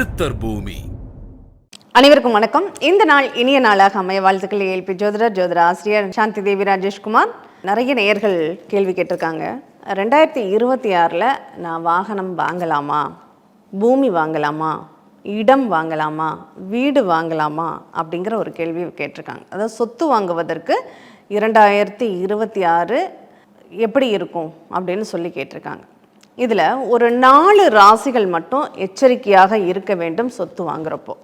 சித்தர் பூமி. அனைவருக்கும் வணக்கம். இந்த நாள் இனிய நாளாக அமைய வாழ்த்துக்களை ஏல்பி ஜோதிட ஆசிரியர் சாந்தி தேவி ராஜேஷ்குமார். நிறைய நேயர்கள் கேள்வி கேட்டிருக்காங்க. 2026 நான் வாகனம் வாங்கலாமா, பூமி வாங்கலாமா, இடம் வாங்கலாமா, வீடு வாங்கலாமா அப்படிங்கிற ஒரு கேள்வி கேட்டிருக்காங்க. அதாவது சொத்து வாங்குவதற்கு 2026 எப்படி இருக்கும் அப்படின்னு சொல்லி கேட்டிருக்காங்க. இதில் ஒரு 4 ராசிகள் மட்டும் எச்சரிக்கையாக இருக்க வேண்டும் சொத்து வாங்குறப்போ.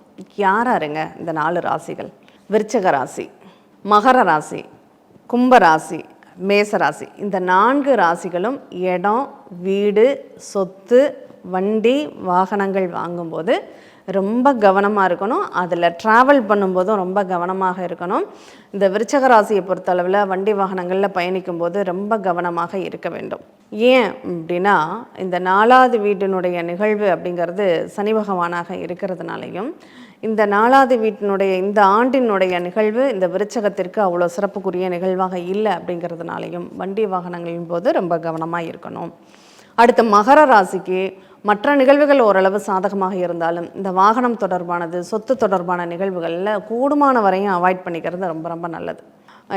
யாருங்க இந்த 4 ராசிகள்? விருச்சக ராசி, மகர ராசி, கும்ப ராசி, மேச ராசி. இந்த 4 ராசிகளும் இடம், வீடு, சொத்து, வண்டி, வாகனங்கள் வாங்கும்போது ரொம்ப கவனமாக இருக்கணும். அதில் ட்ராவல் பண்ணும்போதும் ரொம்ப கவனமாக இருக்கணும். இந்த விருச்சக ராசியை பொறுத்தளவில் வண்டி வாகனங்களில் பயணிக்கும் போது ரொம்ப கவனமாக இருக்க வேண்டும். ஏன் அப்படின்னா, இந்த 4வது வீட்டினுடைய நிகழ்வு அப்படிங்கிறது சனி பகவானாக இருக்கிறதுனாலையும், இந்த 4வது வீட்டினுடைய இந்த ஆண்டினுடைய நிகழ்வு இந்த விருச்சகத்திற்கு அவ்வளோ சிறப்புக்குரிய நிகழ்வாக இல்லை அப்படிங்கிறதுனாலையும் வண்டி வாகனங்களின் போது ரொம்ப கவனமாக இருக்கணும். அடுத்து மகர ராசிக்கு மற்ற நிகழ்வுகள் ஓரளவு சாதகமாக இருந்தாலும் இந்த வாகனம் தொடர்பானது, சொத்து தொடர்பான நிகழ்வுகளில் கூடுமான வரையும் அவாய்ட் பண்ணிக்கிறது ரொம்ப ரொம்ப நல்லது.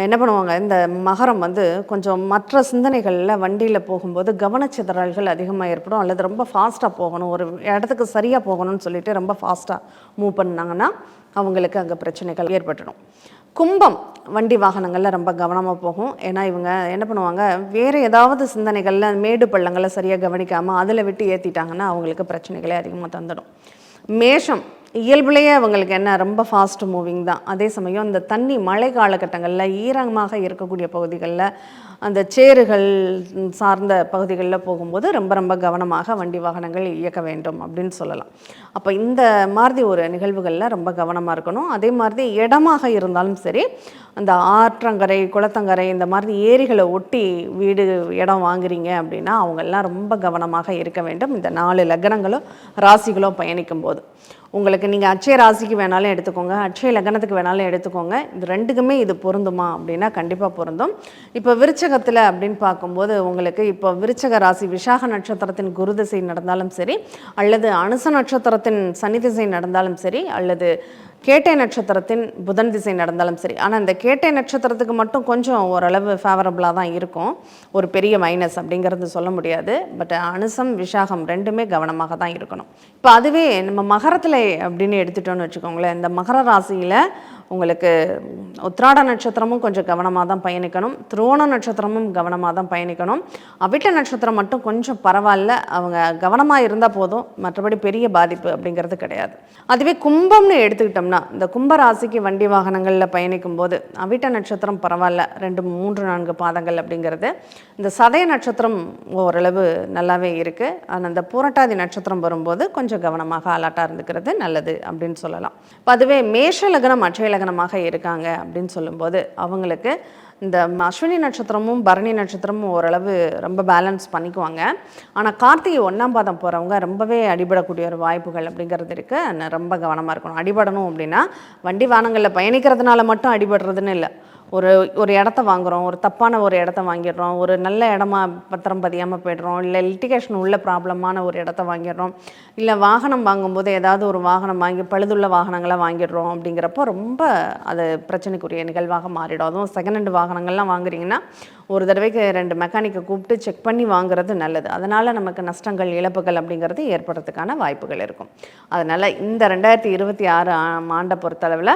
என்ன பண்ணுவாங்க, இந்த மகரம் கொஞ்சம் மற்ற சிந்தனைகளில் வண்டியில் போகும்போது கவனச்சிதறல்கள் அதிகமாக ஏற்படும். அல்லது ரொம்ப ஃபாஸ்ட்டாக போகணும், ஒரு இடத்துக்கு சரியாக போகணும்னு சொல்லிட்டு ரொம்ப ஃபாஸ்ட்டாக மூவ் பண்ணாங்கன்னா அவங்களுக்கு அங்கே பிரச்சனைகள் ஏற்பட்டுடும். கும்பம் வண்டி வாகனங்களில் ரொம்ப கவனமாக போகும். ஏன்னா இவங்க என்ன பண்ணுவாங்க, வேறு ஏதாவது சிந்தனைகளில் மேடு பள்ளங்களை சரியாக கவனிக்காமல் அதில் விட்டு ஏற்றிட்டாங்கன்னா அவங்களுக்கு பிரச்சனைகளே அதிகமாக தந்துடும். மேஷம் இயல்புலேயே அவங்களுக்கு என்ன, ரொம்ப ஃபாஸ்ட் மூவிங் தான். அதே சமயம் இந்த தண்ணி மழை காலகட்டங்களில் ஈரமாக இருக்கக்கூடிய பகுதிகளில் அந்த சேறுகள் சார்ந்த பகுதிகளில் போகும்போது ரொம்ப ரொம்ப கவனமாக வண்டி வாகனங்கள் இயக்க வேண்டும் அப்படின்னு சொல்லலாம். அப்போ இந்த மாதிரி ஒரு நிகழ்வுகளில் ரொம்ப கவனமாக இருக்கணும். அதே மாதிரி இடமாக இருந்தாலும் சரி, அந்த ஆற்றங்கரை, குளத்தங்கரை, இந்த மாதிரி ஏரிகளை ஒட்டி வீடு, இடம் வாங்குறீங்க அப்படின்னா அவங்கெல்லாம் ரொம்ப கவனமாக இருக்க வேண்டும். இந்த 4 லக்னங்களும் ராசிகளும் பயணிக்கும் போது உங்களுக்கு நீங்கள் அட்சய ராசிக்கு வேணாலும் எடுத்துக்கோங்க, அட்சய லக்னத்துக்கு வேணாலும் எடுத்துக்கோங்க. இது ரெண்டுக்குமே இது பொருந்துமா அப்படின்னா கண்டிப்பாக பொருந்தும். இப்போ விருச்சகத்தில் அப்படின்னு பார்க்கும்போது உங்களுக்கு இப்போ விருச்சக ராசி விசாக நட்சத்திரத்தின் குரு திசை நடந்தாலும் சரி, அல்லது அனுச நட்சத்திரத்தின் சனி திசை நடந்தாலும் சரி, அல்லது கேட்டை நட்சத்திரத்தின் புதன் திசை நடந்தாலும் சரி. ஆனால் இந்த கேட்டை நட்சத்திரத்துக்கு மட்டும் கொஞ்சம் ஓரளவு ஃபேவரபுளாக தான் இருக்கும், ஒரு பெரிய மைனஸ் அப்படிங்கிறது சொல்ல முடியாது. பட் அனுசம் விசாகம் ரெண்டுமே கவனமாக தான் இருக்கணும். இப்போ அதுவே நம்ம மகரத்தில் அப்படின்னு எடுத்துட்டோன்னு வச்சுக்கோங்களேன், இந்த மகர ராசியில் உங்களுக்கு உத்திராட நட்சத்திரமும் கொஞ்சம் கவனமாக தான் பயணிக்கணும், திருவோண நட்சத்திரமும் கவனமாக தான் பயணிக்கணும். அவிட்ட நட்சத்திரம் மட்டும் கொஞ்சம் பரவாயில்ல, அவங்க கவனமாக இருந்தால் போதும், மற்றபடி பெரிய பாதிப்பு அப்படிங்கிறது கிடையாது. அதுவே கும்பம்னு எடுத்துக்கிட்டோம்னா, இந்த கும்ப ராசிக்கு வண்டி வாகனங்களில் பயணிக்கும் போது அவிட்ட நட்சத்திரம் பரவாயில்ல, 2, 3, 4 பாதங்கள் அப்படிங்கிறது. இந்த சதய நட்சத்திரம் ஓரளவு நல்லாவே இருக்குது. ஆனால் இந்த பூரட்டாதி நட்சத்திரம் வரும்போது கொஞ்சம் கவனமாக அலர்ட்டாக இருந்துக்கிறது நல்லது அப்படின்னு சொல்லலாம். இப்போ அதுவே மேஷ லக்னம் அட்சய லக்னமாக இருக்காங்க அப்படின்னு சொல்லும்போது அவங்களுக்கு இந்த அஸ்வினி நட்சத்திரமும் பரணி நட்சத்திரமும் ஓரளவு ரொம்ப பேலன்ஸ் பண்ணிக்குவாங்க. ஆனால் கார்த்திகை 1ஆம் பாதம் போகிறவங்க ரொம்பவே அடிபடக்கூடிய ஒரு வாய்ப்புகள் அப்படிங்கிறது இருக்குது. ரொம்ப கவனமாக இருக்கணும். அடிபடணும் அப்படின்னா வண்டி வாகனங்களில் பயணிக்கிறதுனால மட்டும் அடிபடுறதுன்னு இல்லை. ஒரு இடத்த வாங்குகிறோம், ஒரு தப்பான ஒரு இடத்த வாங்கிடுறோம், ஒரு நல்ல இடமா பத்திரம் பதியாமல் போய்டுறோம், இல்லை லிட்டிகேஷன் உள்ள ப்ராப்ளமான ஒரு இடத்த வாங்கிடுறோம், இல்லை வாகனம் வாங்கும்போது ஏதாவது ஒரு வாகனம் வாங்கி பழுதுள்ள வாகனங்களை வாங்கிடுறோம். அப்படிங்கிறப்போ ரொம்ப அது பிரச்சனைக்குரிய நிகழ்வாக மாறிடும். அதுவும் செகண்ட் ஹேண்ட் வாகனங்கள்லாம் வாங்குறீங்கன்னா ஒரு தடவைக்கு 2 மெக்கானிக்கை கூப்பிட்டு செக் பண்ணி வாங்குறது நல்லது. அதனால் நமக்கு நஷ்டங்கள், இழப்புகள் அப்படிங்கிறது ஏற்படுறதுக்கான வாய்ப்புகள் இருக்கும். அதனால் இந்த 2026 ஆண்டை பொறுத்தளவில்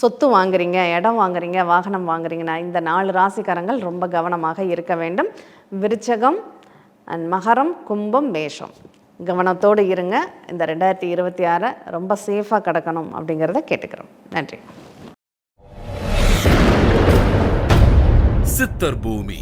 சொத்து வாங்குறீங்க, இடம் வாங்குறீங்க, வாகனம் வாங்குறீங்கன்னா இந்த 4 ராசிக்காரங்கள் ரொம்ப கவனமாக இருக்க வேண்டும். விருச்சகம் அண்ட் மகரம், கும்பம், மேஷம் கவனத்தோடு இருங்க. இந்த 2026 ரொம்ப சேஃபாக கடக்கணும் அப்படிங்கிறத கேட்டுக்கிறோம். நன்றி. சித்தர் பூமி.